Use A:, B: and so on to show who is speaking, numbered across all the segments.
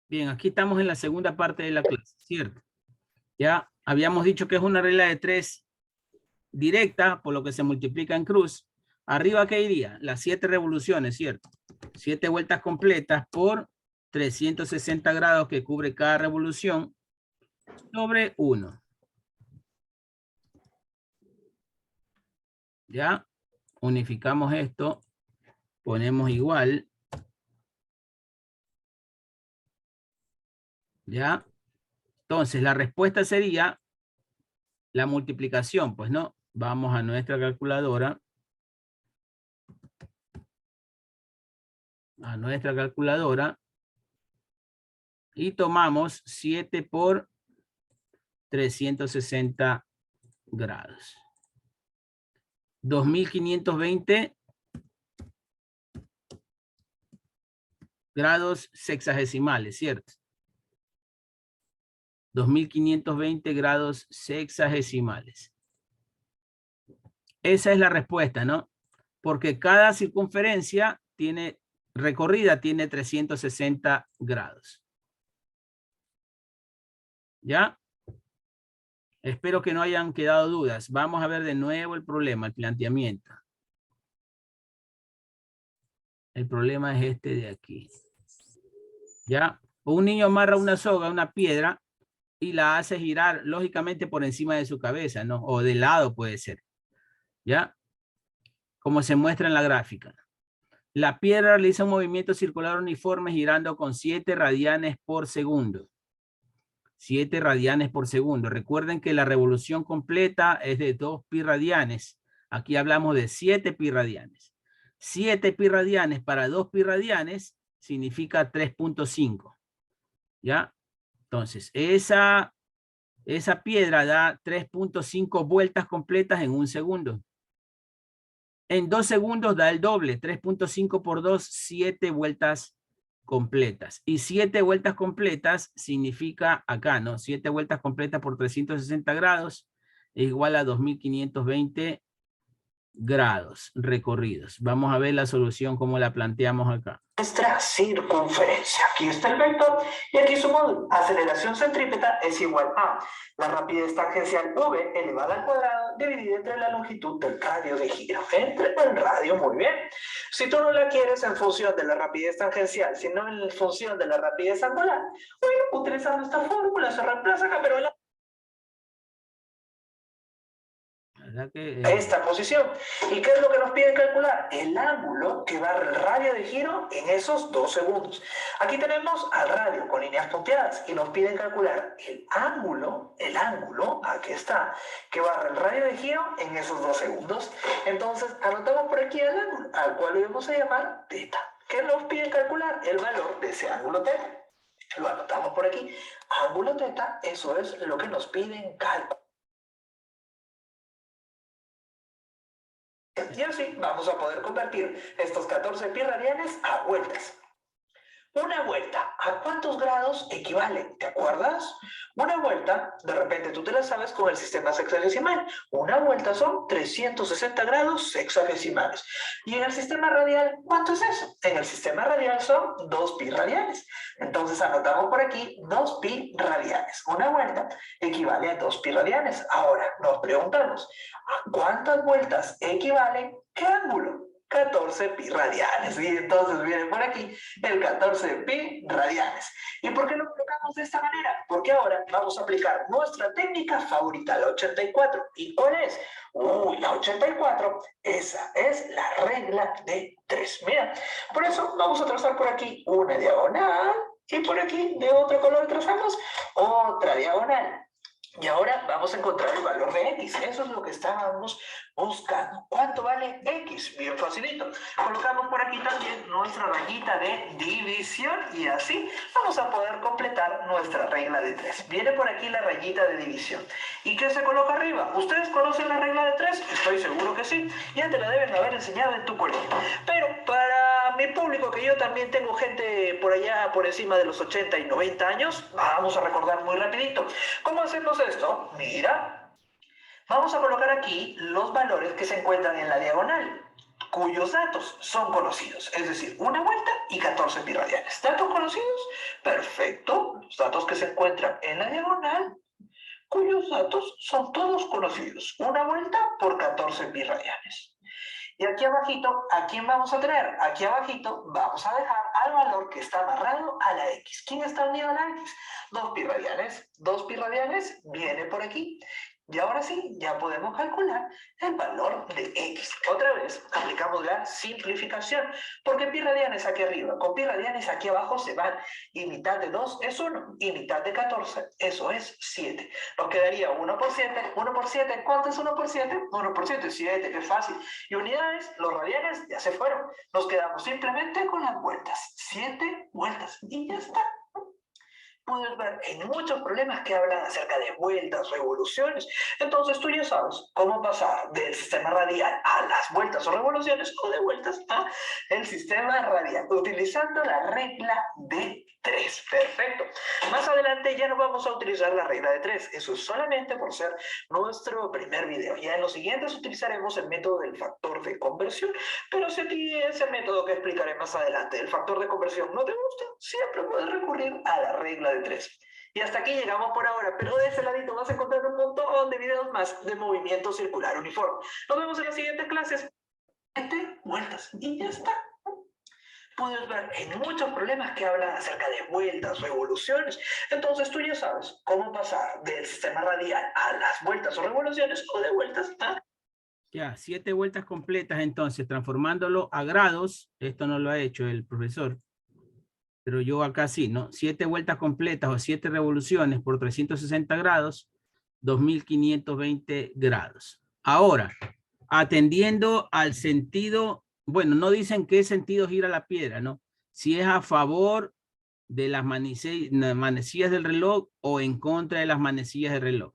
A: Bien, aquí estamos en la segunda parte de la clase, ¿cierto? Ya habíamos dicho que es una regla de 3 directa, por lo que se multiplica en cruz. Arriba, ¿qué iría? Las 7 revoluciones, ¿cierto? 7 vueltas completas por 360 grados que cubre cada revolución sobre 1. ¿Ya? Unificamos esto, ponemos igual. ¿Ya? Entonces, la respuesta sería la multiplicación, pues no. Vamos a nuestra calculadora. Y tomamos 7 por 360 grados. 2520 grados sexagesimales, ¿cierto? 2520 grados sexagesimales. Esa es la respuesta, ¿no? Porque cada circunferencia recorrida tiene 360 grados. ¿Ya? Espero que no hayan quedado dudas. Vamos a ver de nuevo el problema, el planteamiento. El problema es este de aquí. ¿Ya? Un niño amarra una soga a una piedra y la hace girar, lógicamente, por encima de su cabeza, ¿no? O de lado puede ser. ¿Ya? Como se muestra en la gráfica. La piedra realiza un movimiento circular uniforme girando con 7 radianes por segundo. 7 radianes por segundo. Recuerden que la revolución completa es de 2 pi radianes. Aquí hablamos de 7 pi radianes. 7 pi radianes para 2 pi radianes significa 3.5. ¿Ya? Entonces, esa piedra da 3.5 vueltas completas en un segundo. En 2 segundos da el doble. 3.5 por 2, 7 vueltas completas. Y 7 vueltas completas significa acá, ¿no? 7 vueltas completas por 360 grados es igual a 2520 grados recorridos. Vamos a ver la solución como la planteamos acá.
B: Nuestra circunferencia. Aquí está el vector y aquí su módulo. Aceleración centrípeta es igual a la rapidez tangencial v elevada al cuadrado dividida entre la longitud del radio de giro. Entre el radio, muy bien. Si tú no la quieres en función de la rapidez tangencial, sino en función de la rapidez angular, bueno, utilizando esta fórmula se reemplaza acá, pero la esta posición. ¿Y qué es lo que nos piden calcular? El ángulo que barre el radio de giro en esos 2 segundos. Aquí tenemos al radio con líneas punteadas y nos piden calcular el ángulo, aquí está, que barre el radio de giro en esos 2 segundos. Entonces, anotamos por aquí el ángulo, al cual le vamos a llamar teta. ¿Qué nos piden calcular? El valor de ese ángulo teta. Lo anotamos por aquí. Ángulo teta, eso es lo que nos piden calcular. Y así vamos a poder convertir estos 14 pi radianes a vueltas. Una vuelta, ¿a cuántos grados equivale? ¿Te acuerdas? Una vuelta, de repente tú te la sabes con el sistema sexagesimal. Una vuelta son 360 grados sexagesimales. Y en el sistema radial, ¿cuánto es eso? En el sistema radial son 2 pi radianes. Entonces anotamos por aquí 2 pi radianes. Una vuelta equivale a 2 pi radianes. Ahora nos preguntamos, ¿a cuántas vueltas equivale qué ángulo? 14 pi radianes. Y entonces viene por aquí el 14 pi radianes. ¿Y por qué lo colocamos de esta manera? Porque ahora vamos a aplicar nuestra técnica favorita, la 84. ¿Y cuál es? La 84, esa es la regla de 3. Mira, por eso vamos a trazar por aquí una diagonal y por aquí de otro color trazamos otra diagonal. Y ahora vamos a encontrar el valor de x. Eso es lo que estábamos buscando. ¿Cuánto vale x? Bien facilito. Colocamos por aquí también nuestra rayita de división y así vamos a poder completar nuestra regla de 3. Viene por aquí la rayita de división. ¿Y qué se coloca arriba? ¿Ustedes conocen la regla de 3? Estoy seguro que sí. Ya te la deben haber enseñado en tu colegio. Pero para mi público, que yo también tengo gente por allá por encima de los 80 y 90 años, vamos a recordar muy rapidito. ¿Cómo hacemos esto? Mira, vamos a colocar aquí los valores que se encuentran en la diagonal. cuyos datos son conocidos, es decir, una vuelta y 14 pi radianes. ¿Datos conocidos? Perfecto. Los datos que se encuentran en la diagonal, cuyos datos son todos conocidos. Una vuelta por 14 pi radianes. Y aquí abajito, ¿a quién vamos a tener? Aquí abajito vamos a dejar al valor que está amarrado a la X. ¿Quién está unido a la X? 2 pi radianes. 2 pi radianes viene por aquí. Y ahora sí, ya podemos calcular el valor de X. Otra vez, aplicamos la simplificación, porque pi radianes aquí arriba con pi radianes aquí abajo se van. Y mitad de 2 es 1, y mitad de 14, eso es 7. Nos quedaría 1 por 7, 1 por 7, ¿cuánto es 1 por 7? 1 por 7 es 7, qué fácil. Y unidades, los radianes ya se fueron. Nos quedamos simplemente con las vueltas. 7 vueltas, y ya está. Puedes ver en muchos problemas que hablan acerca de vueltas, revoluciones. Entonces tú ya sabes cómo pasar del sistema radial a las vueltas o revoluciones, o de vueltas a el sistema radial, utilizando la regla de 3. Perfecto. Más adelante ya no vamos a utilizar la regla de 3. Eso es solamente por ser nuestro primer video. Ya en los siguientes utilizaremos el método del factor de conversión, pero si a ti ese método que explicaré más adelante, el factor de conversión, no te gusta, siempre puedes recurrir a la regla de 3. Y hasta aquí llegamos por ahora, pero de ese ladito vas a encontrar un montón de videos más de movimiento circular uniforme. Nos vemos en las siguientes clases. 7 vueltas y ya está. Puedes ver en muchos problemas que hablan acerca de vueltas, revoluciones. Entonces tú ya sabes cómo pasar del sistema radial a las vueltas o revoluciones, o de vueltas a...
A: Ya, 7 vueltas completas entonces, transformándolo a grados. Esto no lo ha hecho el profesor, pero yo acá sí, ¿no? 7 vueltas completas o 7 revoluciones por 360 grados, 2520 grados. Ahora, atendiendo al sentido, bueno, no dicen qué sentido gira la piedra, ¿no? Si es a favor de las manecillas del reloj o en contra de las manecillas del reloj.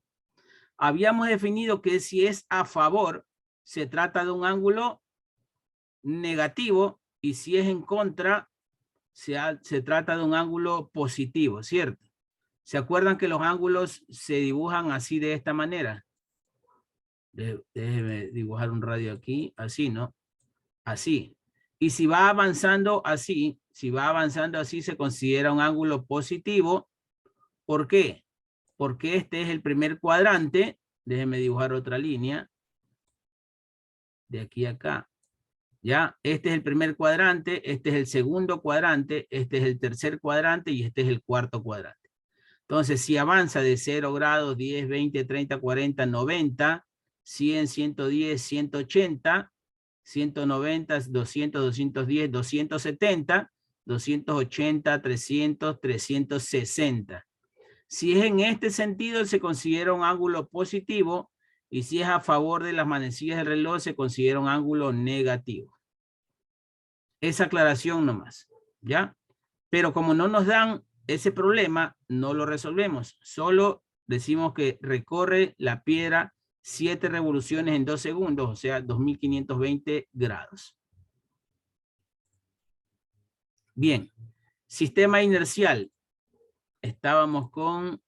A: Habíamos definido que si es a favor, se trata de un ángulo negativo, y si es en contra, se trata de un ángulo positivo, ¿cierto? ¿Se acuerdan que los ángulos se dibujan así, de esta manera? Déjeme dibujar un radio aquí, así, ¿no? Así. Y si va avanzando así, se considera un ángulo positivo. ¿Por qué? Porque este es el primer cuadrante. Déjeme dibujar otra línea. De aquí a acá. ¿Ya? Este es el primer cuadrante, este es el segundo cuadrante, este es el tercer cuadrante y este es el cuarto cuadrante. Entonces, si avanza de 0 grados, 10, 20, 30, 40, 90, 100, 110, 180, 190, 200, 210, 270, 280, 300, 360. Si es en este sentido, se considera un ángulo positivo, y si es a favor de las manecillas del reloj, se considera un ángulo negativo. Esa aclaración nomás, ¿ya? Pero como no nos dan ese problema, no lo resolvemos. Solo decimos que recorre la piedra 7 revoluciones en 2 segundos, o sea, 2520 grados. Bien, sistema inercial. Estábamos con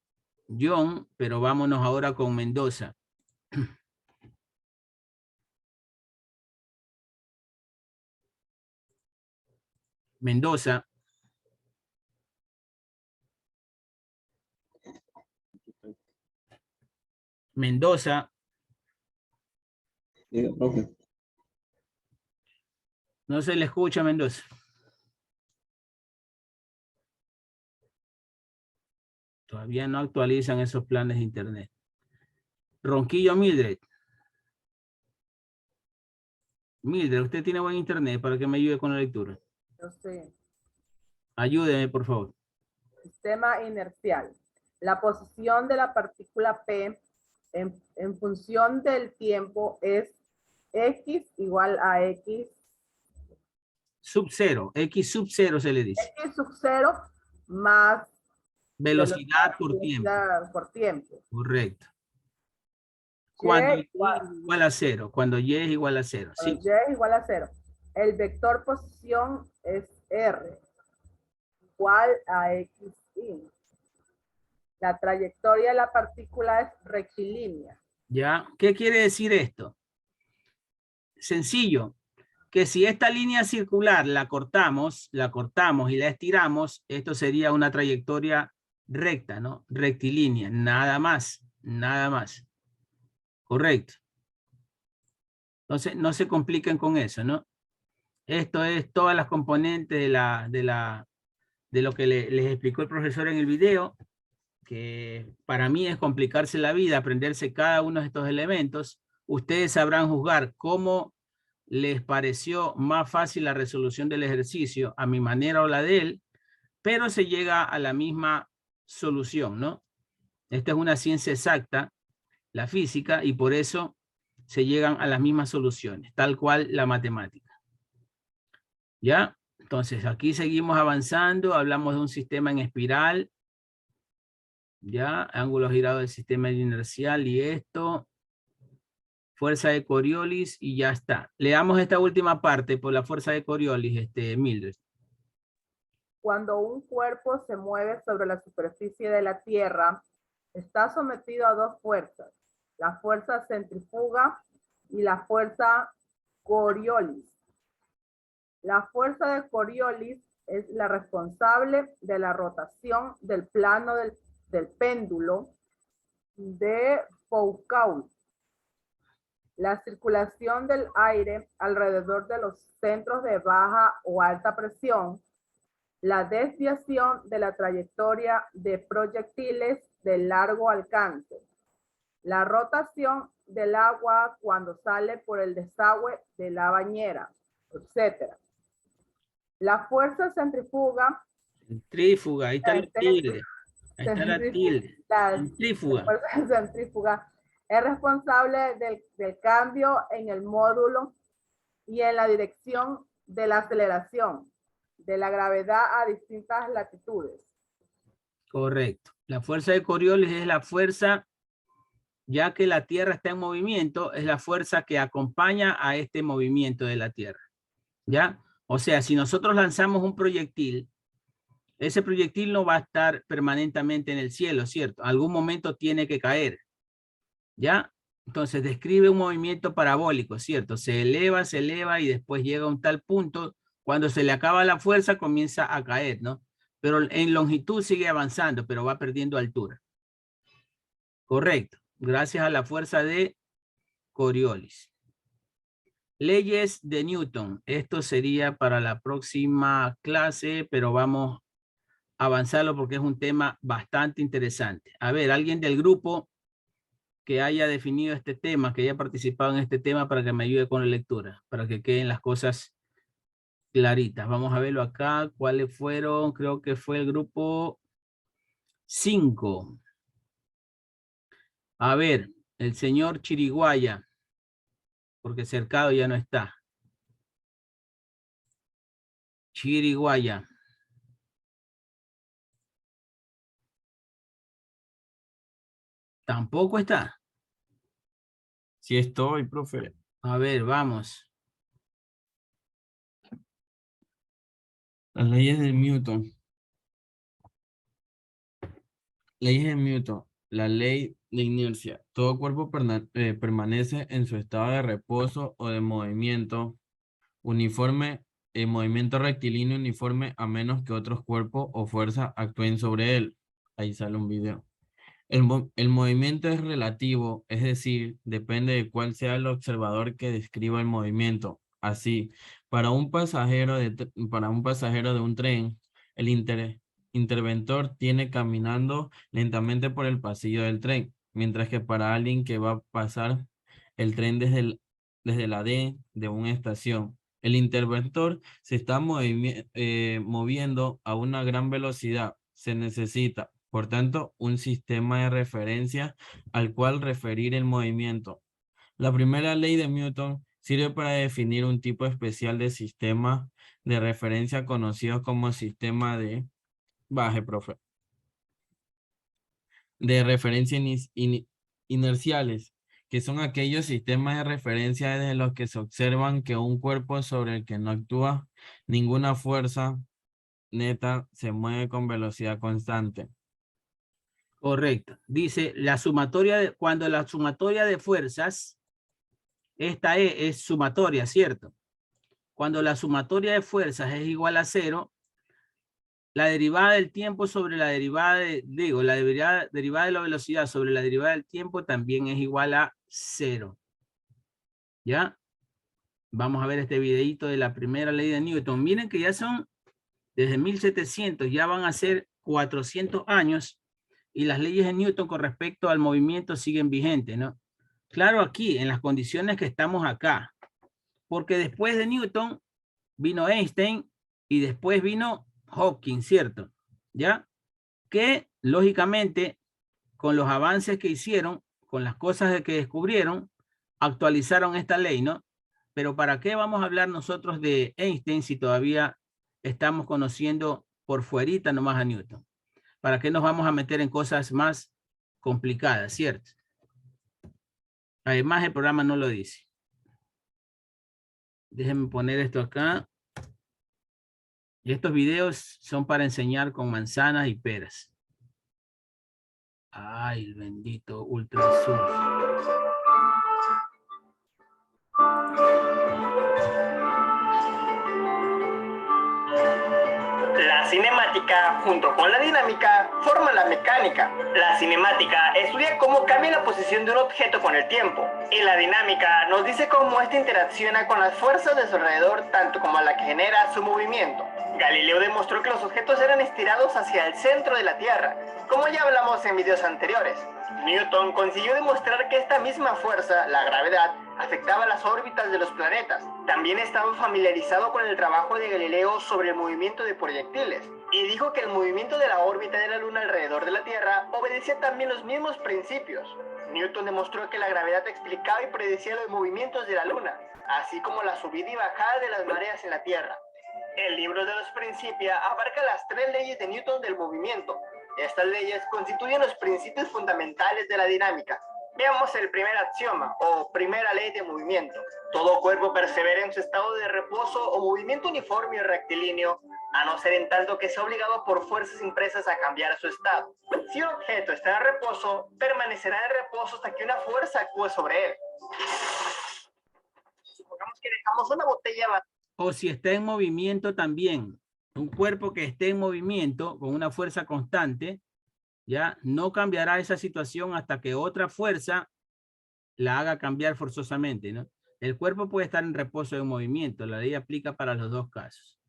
A: John, pero vámonos ahora con Mendoza. Mendoza. Mendoza. No se le escucha, Mendoza. Todavía no actualizan esos planes de internet. Ronquillo Mildred. Mildred, usted tiene buen internet para que me ayude con la lectura.
C: Yo sé.
A: Ayúdeme, por favor.
C: Sistema inercial. La posición de la partícula P en función del tiempo es X igual a X.
A: Sub cero, X sub cero se le dice.
C: X sub 0 más
A: Velocidad por tiempo.
C: Por tiempo.
A: Correcto. Cuando
C: Y
A: Y es igual a 0. Cuando Y es igual a 0. Sí.
C: Y es igual a 0. El vector posición es R igual a X. La trayectoria de la partícula es rectilínea.
A: ¿Ya? ¿Qué quiere decir esto? Sencillo. que si esta línea circular la cortamos y la estiramos, esto sería una trayectoria recta, ¿no? Rectilínea, nada más, nada más. Correcto. Entonces, no se compliquen con eso, ¿no? Esto es todas las componentes de lo que les explicó el profesor en el video, que para mí es complicarse la vida, aprenderse cada uno de estos elementos. Ustedes sabrán juzgar cómo les pareció más fácil la resolución del ejercicio, a mi manera o la de él, pero se llega a la misma solución, ¿no? Esta es una ciencia exacta, la física, y por eso se llegan a las mismas soluciones, tal cual la matemática. ¿Ya? Entonces, aquí seguimos avanzando, hablamos de un sistema en espiral, ¿ya? Ángulo girado del sistema inercial y esto, fuerza de Coriolis y ya está. Leamos esta última parte por la fuerza de Coriolis, Mildred.
C: Cuando un cuerpo se mueve sobre la superficie de la Tierra, está sometido a dos fuerzas, la fuerza centrífuga y la fuerza Coriolis. La fuerza de Coriolis es la responsable de la rotación del plano del péndulo de Foucault. La circulación del aire alrededor de los centros de baja o alta presión, la desviación de la trayectoria de proyectiles de largo alcance, la rotación del agua cuando sale por el desagüe de la bañera, etc. La fuerza centrífuga.
A: Centrífuga, ahí está la tilde. Ahí está la tilde.
C: Centrífuga. La fuerza centrífuga es responsable del cambio en el módulo y en la dirección de la aceleración de la gravedad a distintas latitudes.
A: Correcto. La fuerza de Coriolis es la fuerza, ya que la Tierra está en movimiento, es la fuerza que acompaña a este movimiento de la Tierra. ¿Ya? O sea, si nosotros lanzamos un proyectil, ese proyectil no va a estar permanentemente en el cielo, ¿cierto? Algún momento tiene que caer. ¿Ya? Entonces describe un movimiento parabólico, ¿cierto? Se eleva y después llega a un tal punto, cuando se le acaba la fuerza comienza a caer, ¿no? Pero en longitud sigue avanzando, pero va perdiendo altura. Correcto, gracias a la fuerza de Coriolis. Leyes de Newton. Esto sería para la próxima clase, pero vamos a avanzarlo porque es un tema bastante interesante. A ver, alguien del grupo que haya definido este tema, que haya participado en este tema para que me ayude con la lectura, para que queden las cosas claritas. Vamos a verlo acá. ¿Cuáles fueron? Creo que fue el grupo 5. A ver, el señor Chiriguaya, porque Cercado ya no está. Chiriguaya. Tampoco está.
D: Sí estoy, profe.
A: A ver, vamos.
D: Las leyes de Newton. Leyes de Newton. La ley de inercia. Todo cuerpo permanece en su estado de reposo o de movimiento uniforme, movimiento rectilíneo uniforme, a menos que otros cuerpos o fuerzas actúen sobre él. Ahí sale un video. El movimiento es relativo, es decir, depende de cuál sea el observador que describa el movimiento. Así, para un pasajero de un tren, el interventor tiene caminando lentamente por el pasillo del tren, mientras que para alguien que va a pasar el tren desde la D de una estación, el interventor se está moviendo a una gran velocidad. Se necesita, por tanto, un sistema de referencia al cual referir el movimiento. La primera ley de Newton sirve para definir un tipo especial de sistema de referencia conocido como sistema de profe. De referencia inerciales, que son aquellos sistemas de referencia desde los que se observan que un cuerpo sobre el que no actúa ninguna fuerza neta se mueve con velocidad constante.
A: Correcto. Dice, cuando la sumatoria de fuerzas, esta es sumatoria, ¿cierto? cuando la sumatoria de fuerzas es igual a 0, la derivada del tiempo sobre la derivada de, la derivada de la velocidad sobre la derivada del tiempo también es igual a 0. ¿Ya? Vamos a ver este videito de la primera ley de Newton. Miren que ya son desde 1700, ya van a ser 400 años y las leyes de Newton con respecto al movimiento siguen vigentes, ¿no? Claro, aquí, en las condiciones que estamos acá, porque después de Newton vino Einstein y después vino Hawking, ¿cierto? ¿Ya? Que, lógicamente, con los avances que hicieron, con las cosas que descubrieron, actualizaron esta ley, ¿no? Pero ¿para qué vamos a hablar nosotros de Einstein si todavía estamos conociendo por fuerita nomás a Newton? ¿Para qué nos vamos a meter en cosas más complicadas, cierto? Además, el programa no lo dice. Déjenme poner esto acá. Y estos videos son para enseñar con manzanas y peras. Ay, el bendito ultra zoom.
E: La cinemática, junto con la dinámica, forman la mecánica. La cinemática estudia cómo cambia la posición de un objeto con el tiempo, y la dinámica nos dice cómo éste interacciona con las fuerzas de su alrededor, tanto como la que genera su movimiento. Galileo demostró que los objetos eran estirados hacia el centro de la Tierra, como ya hablamos en videos anteriores. Newton consiguió demostrar que esta misma fuerza, la gravedad, afectaba las órbitas de los planetas. También estaba familiarizado con el trabajo de Galileo sobre el movimiento de proyectiles, y dijo que el movimiento de la órbita de la Luna alrededor de la Tierra obedecía también los mismos principios. Newton demostró que la gravedad explicaba y predecía los movimientos de la Luna, así como la subida y bajada de las mareas en la Tierra. El libro de los Principia abarca las 3 leyes de Newton del movimiento. Estas leyes constituyen los principios fundamentales de la dinámica. Veamos el primer axioma, o primera ley de movimiento. Todo cuerpo persevera en su estado de reposo o movimiento uniforme y rectilíneo, a no ser en tanto que sea obligado por fuerzas impresas a cambiar su estado. Si un objeto está en reposo, permanecerá en reposo hasta que una fuerza actúe sobre él. Supongamos que dejamos una botella vacía.
A: O si está en movimiento también. Un cuerpo que esté en movimiento con una fuerza constante, ya no cambiará esa situación hasta que otra fuerza la haga cambiar forzosamente, ¿no? El cuerpo puede estar en reposo o en movimiento. La ley aplica para los dos casos.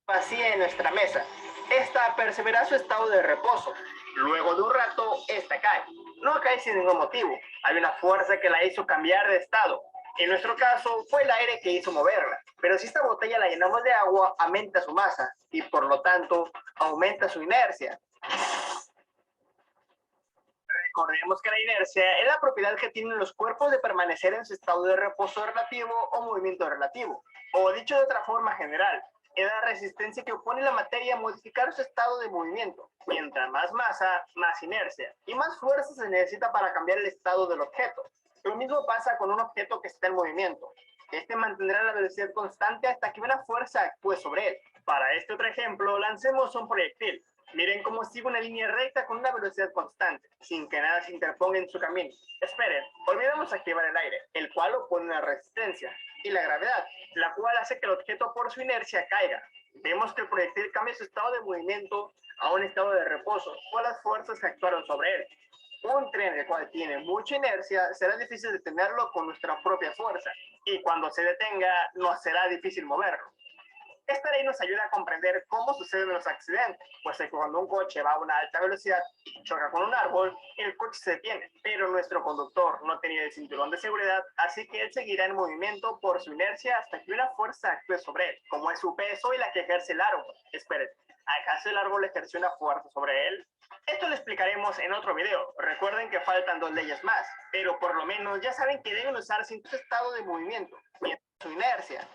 E: Vacía en nuestra mesa. Esta persevera su estado de reposo. Luego de un rato, esta cae. No cae sin ningún motivo. Hay una fuerza que la hizo cambiar de estado. En nuestro caso, fue el aire que hizo moverla. Pero si esta botella la llenamos de agua, aumenta su masa y por lo tanto, aumenta su inercia. Recordemos que la inercia es la propiedad que tienen los cuerpos de permanecer en su estado de reposo relativo o movimiento relativo. O dicho de otra forma general, es la resistencia que opone la materia a modificar su estado de movimiento. Mientras más masa, más inercia. Y más fuerza se necesita para cambiar el estado del objeto. Lo mismo pasa con un objeto que está en movimiento. Este mantendrá la velocidad constante hasta que una fuerza actúe sobre él. Para este otro ejemplo, lancemos un proyectil. Miren cómo sigue una línea recta con una velocidad constante, sin que nada se interponga en su camino. Esperen, olvidamos activar el aire, el cual opone una resistencia, y la gravedad, la cual hace que el objeto por su inercia caiga. Vemos que el proyectil cambia su estado de movimiento a un estado de reposo, por las fuerzas que actuaron sobre él. Un tren el cual tiene mucha inercia será difícil detenerlo con nuestra propia fuerza, y cuando se detenga nos será difícil moverlo. Esta ley nos ayuda a comprender cómo suceden los accidentes, pues cuando un coche va a una alta velocidad y choca con un árbol, el coche se detiene, pero nuestro conductor no tenía el cinturón de seguridad, así que él seguirá en movimiento por su inercia hasta que una fuerza actúe sobre él, como es su peso y la que ejerce el árbol. Esperen, ¿acaso el árbol ejerció una fuerza sobre él? Esto lo explicaremos en otro video. Recuerden que faltan 2 leyes más, pero por lo menos ya saben que deben usarse en su estado de movimiento, mientras su inercia.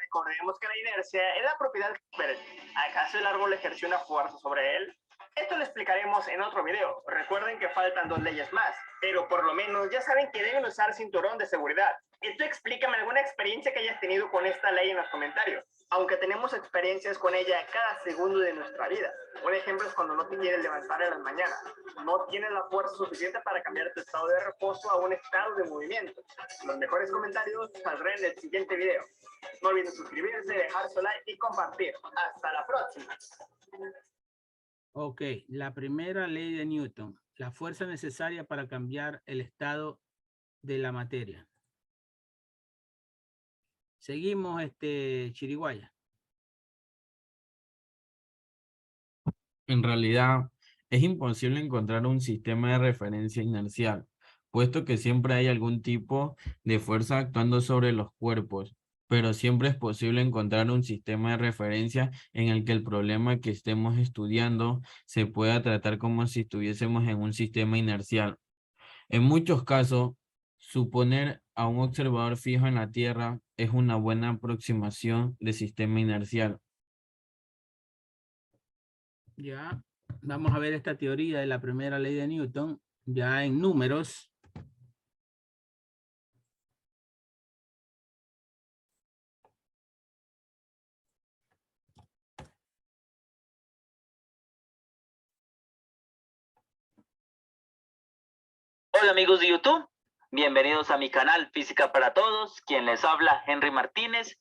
E: Recordemos que la inercia es la propiedad. ¿Acaso el árbol ejerció una fuerza sobre él? Esto lo explicaremos en otro video. Recuerden que faltan 2 leyes más, pero por lo menos ya saben que deben usar cinturón de seguridad. Y tú explícame alguna experiencia que hayas tenido con esta ley en los comentarios. Aunque tenemos experiencias con ella cada segundo de nuestra vida. Un ejemplo es cuando no te quieres levantar en las mañanas. No tienes la fuerza suficiente para cambiar tu estado de reposo a un estado de movimiento. Los mejores comentarios saldrán en el siguiente video. No olviden suscribirse, dejar su like y compartir. Hasta la próxima.
A: Ok, la primera ley de Newton, la fuerza necesaria para cambiar el estado de la materia. Seguimos, Chiriguaya.
D: En realidad, es imposible encontrar un sistema de referencia inercial, puesto que siempre hay algún tipo de fuerza actuando sobre los cuerpos, pero siempre es posible encontrar un sistema de referencia en el que el problema que estemos estudiando se pueda tratar como si estuviésemos en un sistema inercial. En muchos casos, suponer a un observador fijo en la Tierra es una buena aproximación de sistema inercial.
A: Ya, vamos a ver esta teoría de la primera ley de Newton, ya en números.
F: Hola amigos de YouTube, bienvenidos a mi canal Física para Todos, quien les habla Henry Martínez.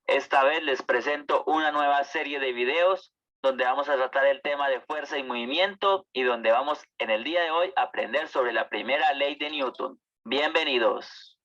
F: Esta vez les presento una nueva serie de videos donde vamos a tratar el tema de fuerza y movimiento y donde vamos en el día de hoy a aprender sobre la primera ley de Newton. Bienvenidos.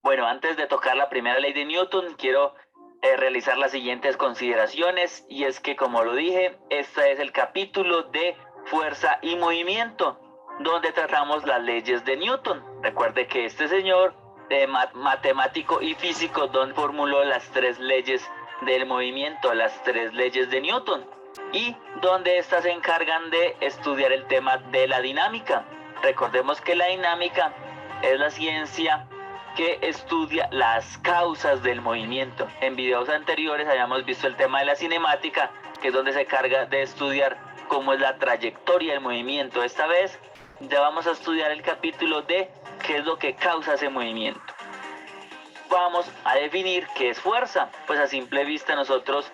F: Bueno, antes de tocar la primera ley de Newton, quiero realizar las siguientes consideraciones, y es que, como lo dije, este es el capítulo de fuerza y movimiento, donde tratamos las leyes de Newton. Recuerde que este señor, matemático y físico, don formuló las 3 leyes del movimiento, las 3 leyes de Newton, y donde estas se encargan de estudiar el tema de la dinámica. Recordemos que la dinámica es la ciencia que estudia las causas del movimiento. En videos anteriores habíamos visto el tema de la cinemática, que es donde se encarga de estudiar cómo es la trayectoria del movimiento. Esta vez ya vamos a estudiar el capítulo de qué es lo que causa ese movimiento. Vamos a definir qué es fuerza. Pues a simple vista nosotros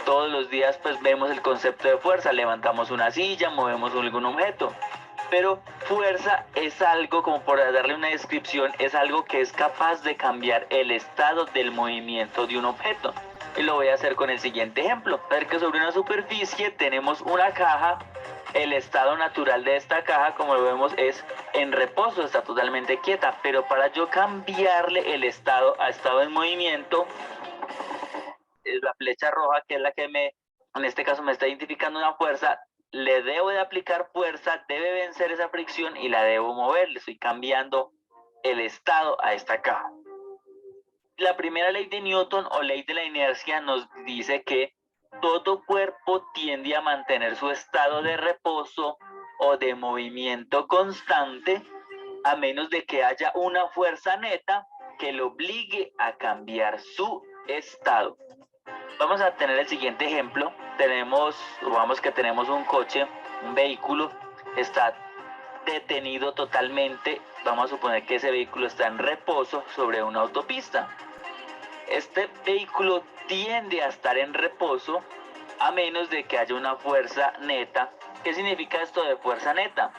F: todos los días pues vemos el concepto de fuerza, levantamos una silla, movemos algún objeto. Pero fuerza es algo, como por darle una descripción, es algo que es capaz de cambiar el estado del movimiento de un objeto. Y lo voy a hacer con el siguiente ejemplo. A ver que sobre una superficie tenemos una caja. El estado natural de esta caja, como lo vemos, es en reposo, está totalmente quieta. Pero para yo cambiarle el estado a estado en movimiento, es la flecha roja, que es la que en este caso me está identificando una fuerza. Le debo de aplicar fuerza, debe vencer esa fricción y la debo mover. Le estoy cambiando el estado a esta caja. La primera ley de Newton o ley de la inercia nos dice que todo cuerpo tiende a mantener su estado de reposo o de movimiento constante a menos de que haya una fuerza neta que lo obligue a cambiar su estado. Vamos a tener el siguiente ejemplo. Supongamos que tenemos un coche, un vehículo, está detenido totalmente. Vamos a suponer que ese vehículo está en reposo sobre una autopista. Este vehículo tiende a estar en reposo a menos de que haya una fuerza neta. ¿Qué significa esto de fuerza neta?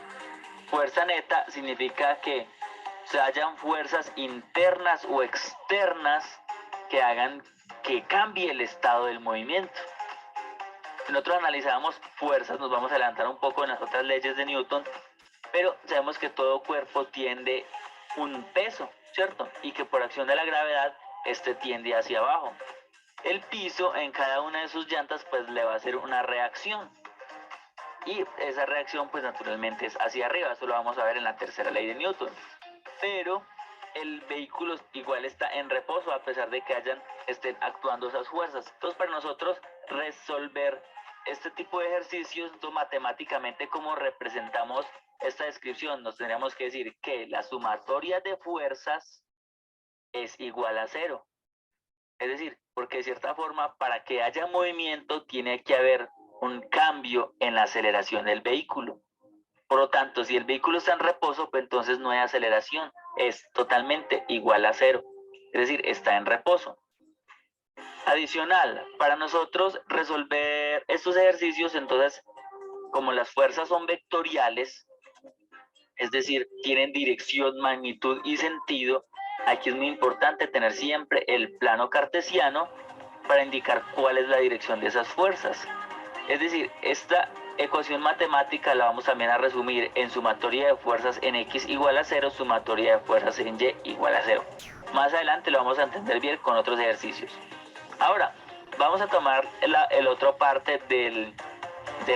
F: Fuerza neta significa que se hayan fuerzas internas o externas que hagan que cambie el estado del movimiento. Si nosotros analizamos fuerzas, nos vamos a adelantar un poco en las otras leyes de Newton, pero sabemos que todo cuerpo tiende un peso, ¿cierto? Y que por acción de la gravedad, este tiende hacia abajo. El piso en cada una de sus llantas pues le va a hacer una reacción. Y esa reacción pues naturalmente es hacia arriba. Eso lo vamos a ver en la tercera ley de Newton. Pero el vehículo igual está en reposo a pesar de que estén actuando esas fuerzas. Entonces, para nosotros resolver este tipo de ejercicios, entonces, matemáticamente, ¿cómo representamos esta descripción? Nos tendríamos que decir que la sumatoria de fuerzas es igual a 0. Es decir, porque de cierta forma, para que haya movimiento, tiene que haber un cambio en la aceleración del vehículo. Por lo tanto, si el vehículo está en reposo, pues entonces no hay aceleración. Es totalmente igual a 0. Es decir, está en reposo. Adicional, para nosotros resolver estos ejercicios, entonces, como las fuerzas son vectoriales, es decir, tienen dirección, magnitud y sentido, aquí es muy importante tener siempre el plano cartesiano para indicar cuál es la dirección de esas fuerzas. Es decir, esta ecuación matemática la vamos también a resumir en sumatoria de fuerzas en X igual a 0, sumatoria de fuerzas en Y igual a 0. Más adelante lo vamos a entender bien con otros ejercicios. Ahora, vamos a tomar el otro parte de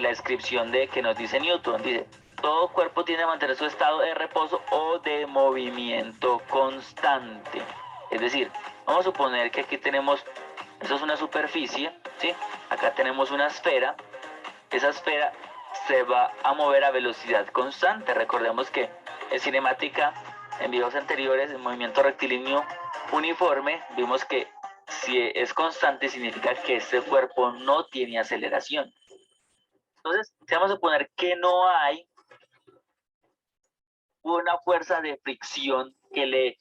F: la descripción de que nos dice Newton. Dice, todo cuerpo tiene que mantener su estado de reposo o de movimiento constante. Es decir, vamos a suponer que aquí tenemos, esto es una superficie, ¿sí? Acá tenemos una esfera. Esa esfera se va a mover a velocidad constante. Recordemos que en cinemática, en videos anteriores, en movimiento rectilíneo uniforme, vimos que si es constante significa que este cuerpo no tiene aceleración. Entonces, vamos a suponer que no hay una fuerza de fricción que le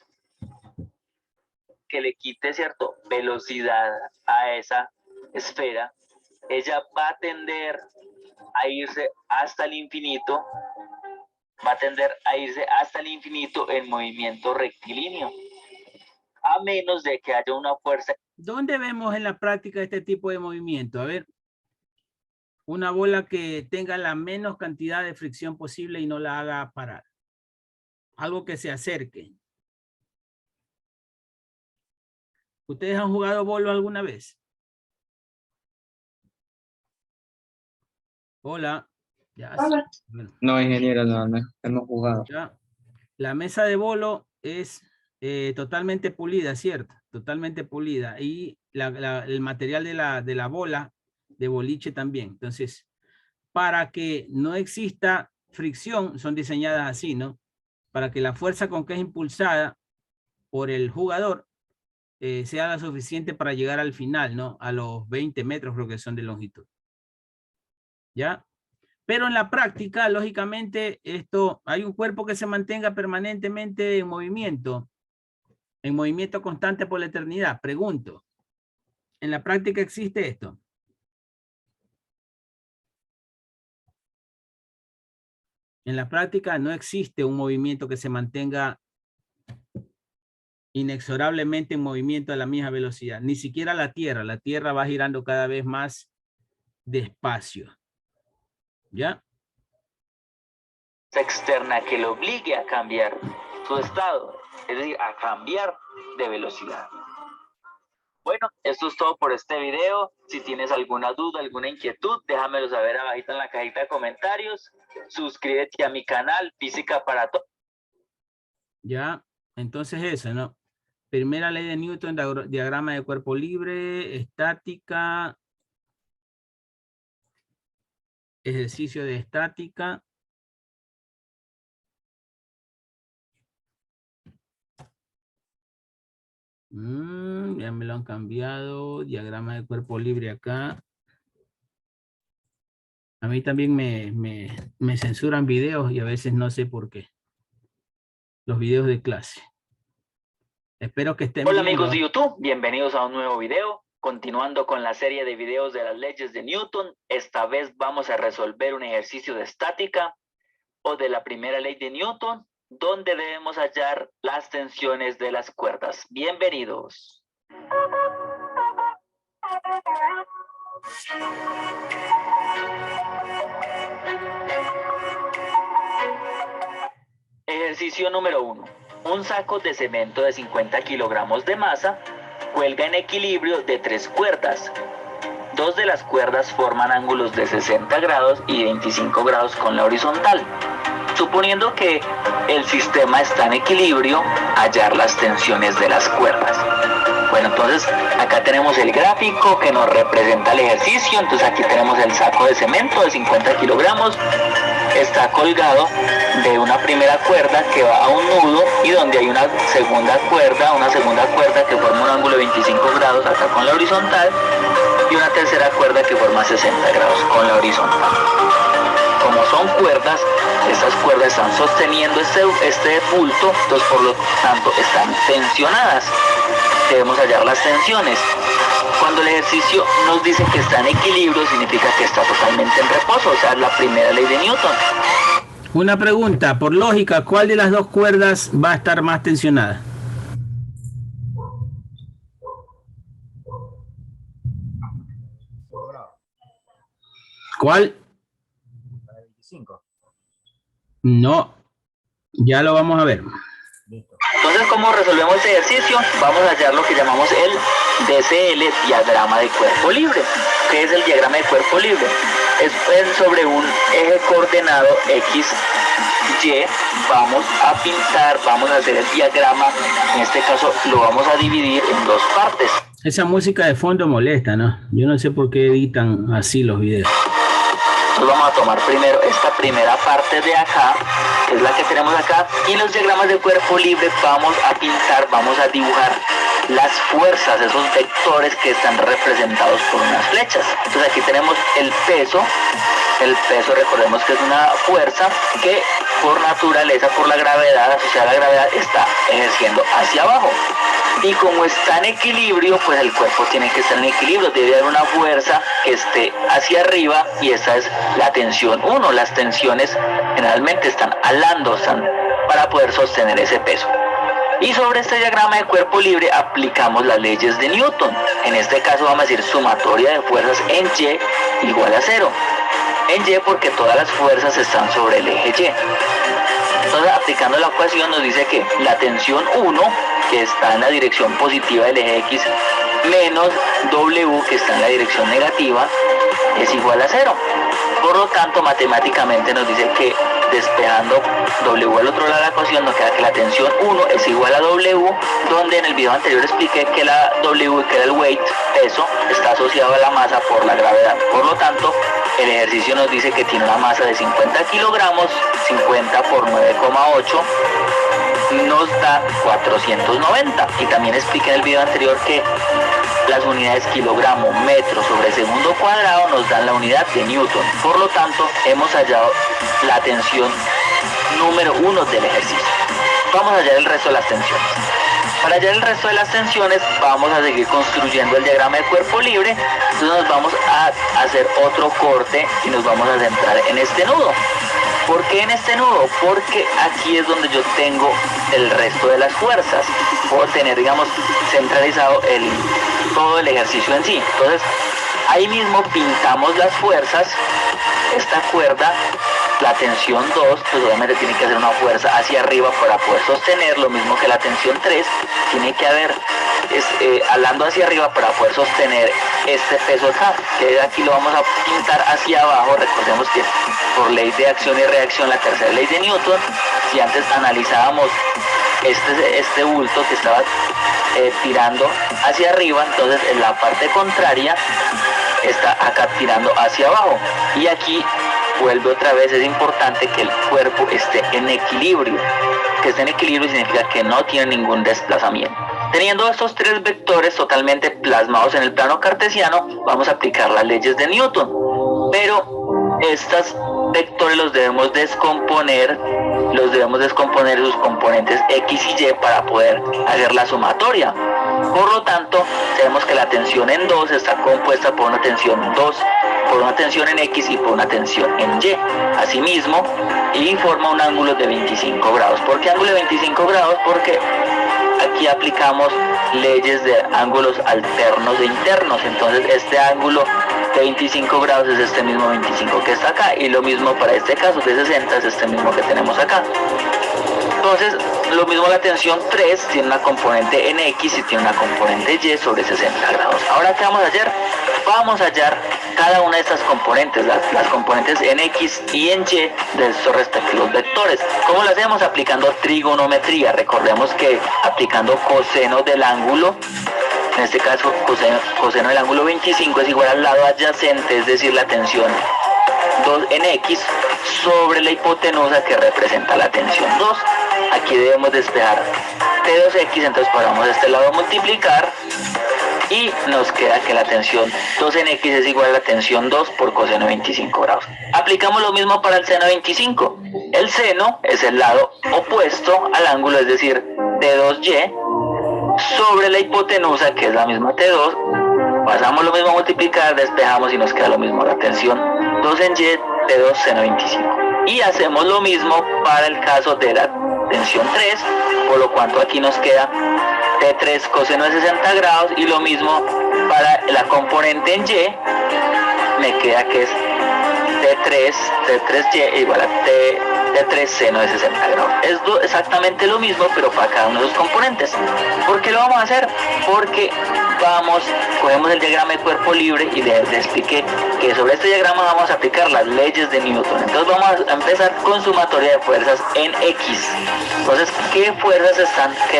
F: quite, ¿cierto?, velocidad a esa esfera. Ella va a tender a irse hasta el infinito, en movimiento rectilíneo, a menos de que haya una fuerza.
A: ¿Dónde vemos en la práctica este tipo de movimiento? A ver, una bola que tenga la menos cantidad de fricción posible y no la haga parar. Algo que se acerque. ¿Ustedes han jugado bolo alguna vez? Hola. Ya,
G: Hola.
A: bueno,
G: No, ingeniero, no hemos jugado.
A: ya. La mesa de bolo es totalmente pulida, ¿cierto? Totalmente pulida. Y el material de la bola de boliche también. Entonces, para que no exista fricción, son diseñadas así, ¿no? Para que la fuerza con que es impulsada por el jugador sea la suficiente para llegar al final, ¿no? A los 20 metros creo que son de longitud. ¿Ya? Pero en la práctica, lógicamente, hay un cuerpo que se mantenga permanentemente en movimiento constante por la eternidad. Pregunto, ¿en la práctica existe esto? En la práctica no existe un movimiento que se mantenga inexorablemente en movimiento a la misma velocidad. Ni siquiera la Tierra va girando cada vez más despacio. ¿Ya?
F: Externa que lo obligue a cambiar su estado, es decir, a cambiar de velocidad. Bueno, esto es todo por este video. Si tienes alguna duda, alguna inquietud, déjamelo saber abajito en la cajita de comentarios. Suscríbete a mi canal Física para Todos.
A: Ya, entonces eso, ¿no? Primera ley de Newton, diagrama de cuerpo libre, estática, ejercicio de estática. Ya me lo han cambiado, diagrama de cuerpo libre acá. A mí también me censuran videos y a veces no sé por qué. Los videos de clase. Espero que estén
F: Hola
A: viendo.
F: amigos de YouTube, bienvenidos a un nuevo video. Continuando con la serie de videos de las leyes de Newton, esta vez vamos a resolver un ejercicio de estática o de la primera ley de Newton, donde debemos hallar las tensiones de las cuerdas. Bienvenidos. Ejercicio número 1. Un saco de cemento de 50 kilogramos de masa cuelga en equilibrio de 3 cuerdas. 2 de las cuerdas forman ángulos de 60 grados y 25 grados con la horizontal. Suponiendo que el sistema está en equilibrio, hallar las tensiones de las cuerdas. Bueno, entonces acá tenemos el gráfico que nos representa el ejercicio. Entonces aquí tenemos el saco de cemento de 50 kilogramos. Está colgado de una primera cuerda que va a un nudo y donde hay una segunda cuerda que forma un ángulo de 25 grados acá con la horizontal y una tercera cuerda que forma 60 grados con la horizontal. Como son cuerdas, estas cuerdas están sosteniendo este bulto, entonces por lo tanto están tensionadas. Debemos hallar las tensiones. Cuando el ejercicio nos dice que está en equilibrio, significa que está totalmente en reposo, o sea, la primera ley de Newton.
A: Una pregunta, por lógica, ¿cuál de las dos cuerdas va a estar más tensionada? ¿Cuál? No, ya lo vamos a ver.
F: Entonces, ¿cómo resolvemos este ejercicio? Vamos a hallar lo que llamamos el DCL, diagrama de cuerpo libre. ¿Qué es el diagrama de cuerpo libre? Es sobre un eje coordenado X, Y, vamos a pintar, vamos a hacer el diagrama, en este caso lo vamos a dividir en dos partes.
A: Esa música de fondo molesta, ¿no? Yo no sé por qué editan así los videos.
F: Entonces vamos a tomar primero esta primera parte de acá, que es la que tenemos acá, y en los diagramas de cuerpo libre vamos a pintar, vamos a dibujar las fuerzas, esos vectores que están representados por unas flechas. Entonces aquí tenemos el peso recordemos que es una fuerza que por naturaleza, por la gravedad, asociada a la gravedad, está ejerciendo hacia abajo. Y como está en equilibrio, pues el cuerpo tiene que estar en equilibrio, debe haber una fuerza que esté hacia arriba y esta es la tensión 1. Las tensiones generalmente están alando, están para poder sostener ese peso. Y sobre este diagrama de cuerpo libre aplicamos las leyes de Newton. En este caso vamos a decir sumatoria de fuerzas en Y igual a 0. En Y porque todas las fuerzas están sobre el eje Y. Entonces, aplicando la ecuación nos dice que la tensión 1, que está en la dirección positiva del eje X, menos W, que está en la dirección negativa, es igual a 0. Por lo tanto, matemáticamente nos dice que despejando W al otro lado de la ecuación nos queda que la tensión 1 es igual a W, donde en el video anterior expliqué que la W, que era el weight, peso, está asociado a la masa por la gravedad. Por lo tanto, el ejercicio nos dice que tiene una masa de 50 kilogramos, 50 por 9,8 nos da 490. Y también expliqué en el video anterior que las unidades kilogramo, metro sobre segundo cuadrado nos dan la unidad de Newton. Por lo tanto, hemos hallado la tensión número 1 del ejercicio. Vamos a hallar el resto de las tensiones. Para hallar el resto de las tensiones vamos a seguir construyendo el diagrama de cuerpo libre. Entonces nos vamos a hacer otro corte y nos vamos a centrar en este nudo. ¿Por qué en este nudo? Porque aquí es donde yo tengo el resto de las fuerzas. Puedo tener, digamos, centralizado todo el ejercicio en sí. Entonces, ahí mismo pintamos las fuerzas. Esta cuerda, la tensión 2, pues obviamente tiene que hacer una fuerza hacia arriba para poder sostener, lo mismo que la tensión 3, tiene que haber alando hacia arriba para poder sostener este peso acá, que aquí lo vamos a pintar hacia abajo. Recordemos que por ley de acción y reacción, la tercera ley de Newton, si antes analizábamos este bulto que estaba tirando hacia arriba, entonces en la parte contraria está acá tirando hacia abajo, y aquí vuelve otra vez, es importante que el cuerpo esté en equilibrio. Que esté en equilibrio significa que no tiene ningún desplazamiento. Teniendo estos tres vectores totalmente plasmados en el plano cartesiano, vamos a aplicar las leyes de Newton. Pero estos vectores los debemos descomponer sus componentes X y Y para poder hacer la sumatoria. Por lo tanto, sabemos que la tensión en 2 está compuesta por una tensión 2, por una tensión en X y por una tensión en Y. Asimismo, y forma un ángulo de 25 grados. ¿Por qué ángulo de 25 grados? Porque aquí aplicamos leyes de ángulos alternos e internos. Entonces, este ángulo de 25 grados es este mismo 25 que está acá, y lo mismo para este caso de 60 es este mismo que tenemos acá. Entonces, lo mismo la tensión 3 tiene una componente en X y tiene una componente Y sobre 60 grados. Ahora, ¿qué vamos a hallar? Vamos a hallar cada una de estas componentes, las componentes en X y en Y de estos respectivos vectores. ¿Cómo lo hacemos? Aplicando trigonometría. Recordemos que aplicando coseno del ángulo en este caso coseno del ángulo 25 es igual al lado adyacente, es decir, la tensión 2 en X sobre la hipotenusa que representa la tensión 2. Aquí debemos despejar T2X, entonces pasamos de este lado a multiplicar y nos queda que la tensión 2 en X es igual a la tensión 2 por coseno de 25 grados. Aplicamos lo mismo para el seno de 25. El seno es el lado opuesto al ángulo, es decir, T2Y sobre la hipotenusa, que es la misma T2. Pasamos lo mismo a multiplicar, despejamos y nos queda lo mismo, la tensión 2 en Y, T2 seno 25. Y hacemos lo mismo para el caso de la tensión 3, por lo cuanto aquí nos queda T3 coseno de 60 grados, y lo mismo para la componente en Y, me queda que es T3Y igual a T3 seno de 60 grados. Es exactamente lo mismo, pero para cada uno de los componentes. ¿Por qué lo vamos a hacer? Porque cogemos el diagrama de cuerpo libre y les expliqué que sobre este diagrama vamos a aplicar las leyes de Newton. Entonces vamos a empezar con sumatoria de fuerzas en X. Entonces, ¿qué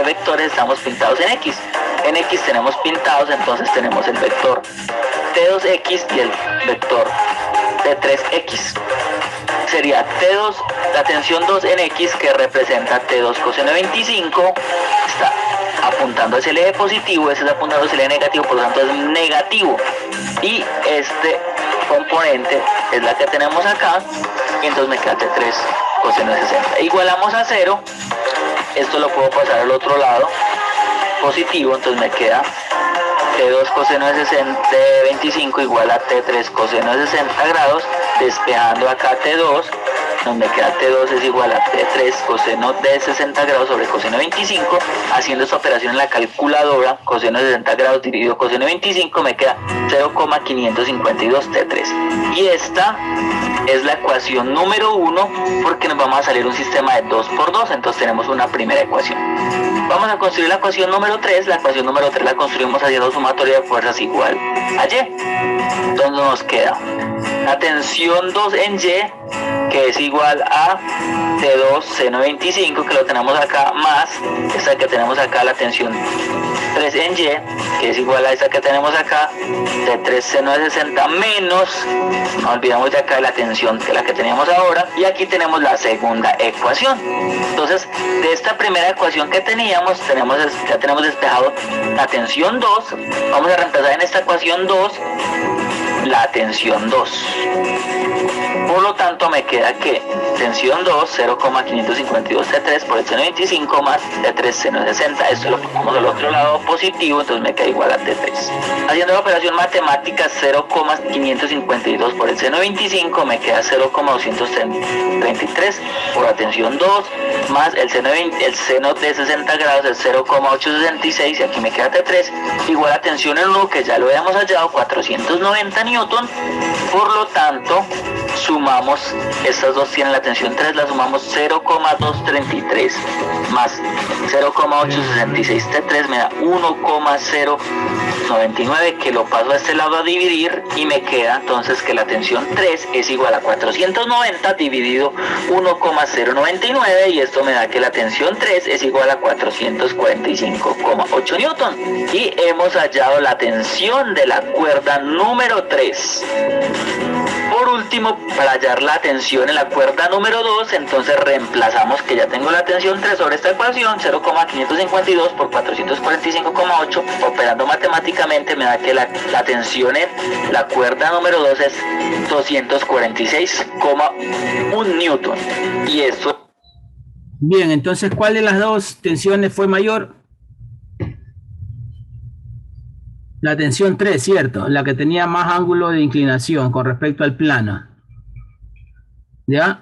F: vectores estamos pintados en X? En X tenemos pintados, entonces tenemos el vector T2X y el vector T3X. Sería T2, la tensión 2 en X, que representa T2 coseno de 25, está apuntando hacia el eje positivo, ese está apuntando hacia el eje negativo, por lo tanto es negativo. Y este componente es la que tenemos acá, y entonces me queda T3 coseno de 60. Igualamos a 0, esto lo puedo pasar al otro lado, positivo, entonces me queda T2 coseno de 25 igual a T3 coseno de 60 grados, despejando acá T2, donde queda T2 es igual a T3 coseno de 60 grados sobre coseno de 25, haciendo esta operación en la calculadora, coseno de 60 grados dividido coseno de 25, me queda 0,552 T3. Y esta es la ecuación número 1, porque nos vamos a salir un sistema de 2 por 2, entonces tenemos una primera ecuación. Vamos a construir la ecuación número 3, la ecuación número 3 la construimos haciendo sumatoria de fuerzas igual a Y. Entonces nos queda la tensión 2 en Y, que es igual a T2 seno 25, que lo tenemos acá, más esta que tenemos acá, la tensión 3 en Y, que es igual a esta que tenemos acá, T3 seno de 60, menos, no olvidamos de acá la tensión que la que teníamos ahora, y aquí tenemos la segunda ecuación. Entonces, de esta primera ecuación que teníamos, ya tenemos despejado la tensión 2, vamos a reemplazar en esta ecuación 2 la tensión 2. Por lo tanto, me queda que tensión 2, 0,552 T3 por el seno 25 más T3 seno 60. Esto lo ponemos al otro lado positivo, entonces me queda igual a T3. Haciendo la operación matemática, 0,552 por el seno 25 me queda 0,233 por la tensión 2 más el seno de 60 grados es 0,866, y aquí me queda T3 igual a tensión en 1, que ya lo habíamos hallado, 490 Newton. Por lo tanto, sumamos, estas dos tienen la tensión 3, la sumamos 0,233 más 0,866 T3 me da 1,099, que lo paso a este lado a dividir, y me queda entonces que la tensión 3 es igual a 490 dividido 1,099, y esto me da que la tensión 3 es igual a 445,8 Newton. Y hemos hallado la tensión de la cuerda número 3. Por último, para hallar la tensión en la cuerda número 2, entonces reemplazamos, que ya tengo la tensión 3 sobre esta ecuación, 0,552 por 445,8, operando matemáticamente me da que la tensión en la cuerda número 2 es 246,1 Newton. Y esto...
A: Bien, entonces, ¿cuál de las dos tensiones fue mayor? La tensión 3, ¿cierto? La que tenía más ángulo de inclinación con respecto al plano. ¿Ya?